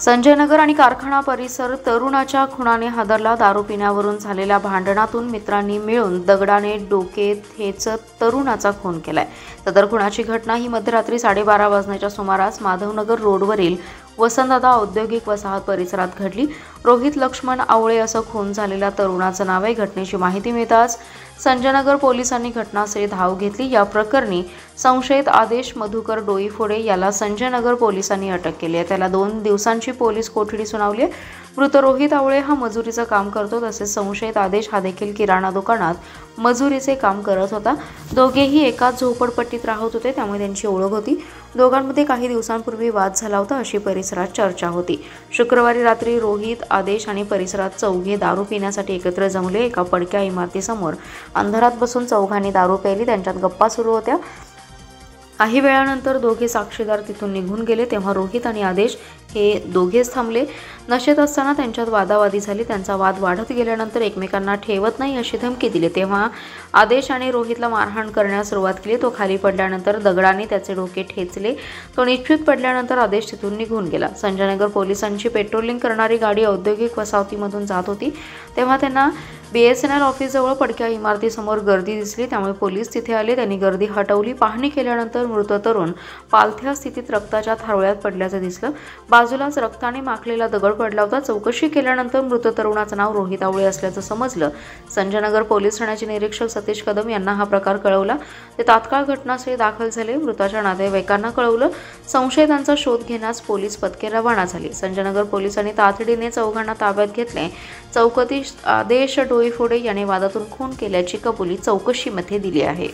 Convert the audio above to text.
संजयनगर आणि कारखाना परिसर तरुणाच्या खुनाने हादरला। दारू पिण्यावरून झालेल्या भांडणातून मित्रांनी मिळून दगडाने डोके ठेचत तरुणाचा खून केलाय। सदर खुनाची घटना ही मध्यरात्री 12:30 वाजण्याच्या सुमारास माधवनगर रोडवरील वसंतदादा औद्योगिक वसाहत परिसरात घडली। रोहित लक्ष्मण आवळे असं खून झालेल्या तरुणाचं नाव आहे। घटनेची माहिती मिळताच संजयनगर पोलिसांनी घटनास्थळी धाव घेतली। या प्रकरणी संशयित आदेश मधुकर डोईफोडे याला संजयनगर पोलिसांनी अटक केली आहे। त्याला 2 दिवसांची पोलीस कोठडी सुनावली आहे। मृत रोहित आवळे हा मजुरीचं काम करतो, तसेच संशयित आदेश हा देखील किराणा दुकानात मजुरीचे काम करत होता। दोघेही एकाच झोपडपट्टीत राहत होते, त्यामुळे त्यांची ओळख होती। दोघांमध्ये काही दिवसांपूर्वी वाद झाला होता अशी परिसरात चर्चा होती। शुक्रवारी रात्री रोहित, आदेश आणि परिसरात चौघे दारू पिण्यासाठी एकत्र जमले। एका पडक्या इमारतीसमोर अंधारात बसून चौघांनी दारू प्यायली। त्यांच्यात गप्पा सुरू होत्या। काही वेळानंतर दोघे साक्षीदार तिथून निघून गेले, तेव्हा रोहित आणि आदेश हे दोघेच थांबले। नशेत असताना त्यांच्यात वादावादी झाली। त्यांचा वाद वाढत गेल्यानंतर एकमेकांना ठेवत नाही अशी धमकी दिली, तेव्हा आदेश आणि रोहितला मारहाण करण्यास सुरुवात केली। तो खाली पडल्यानंतर दगडाने त्याचे डोके ठेचले। तो निश्चित पडल्यानंतर आदेश तिथून निघून गेला। संजयनगर पोलिसांची पेट्रोलिंग करणारी गाडी औद्योगिक वसाहतीमधून जात होती, तेव्हा त्यांना BSNL ऑफिसजवळ पडक्या इमारतीसमोर गर्दी दिसली, त्यामुळे पोलीस तिथे आले। त्यांनी गर्दी हटवली। पाहणी केल्यानंतर मृत तरुण पालथ्या स्थितीत रक्ताच्या थारोळ्यात पडल्याचं दिसलं। बाजूलाच रक्ताने माखलेला दगड पडला होता। चौकशी केल्यानंतर मृत तरुणाचं नाव रोहित आवळे असल्याचं समजलं। संजयनगर पोलीस ठाण्याचे निरीक्षक सतीश कदम यांना हा प्रकार कळवला। ते तात्काळ घटनास्थळी दाखल झाले। मृताच्या नातेवाईकांना कळवलं। संशयितांचा शोध घेण्यास पोलीस पथके रवाना झाली। संजयनगर पोलिसांनी तातडीने चौघांना ताब्यात घेतले। चौकशीत आदेश डोईफोडे याने वादातून खून केल्याची कबुली चौकशीमध्ये दिली आहे।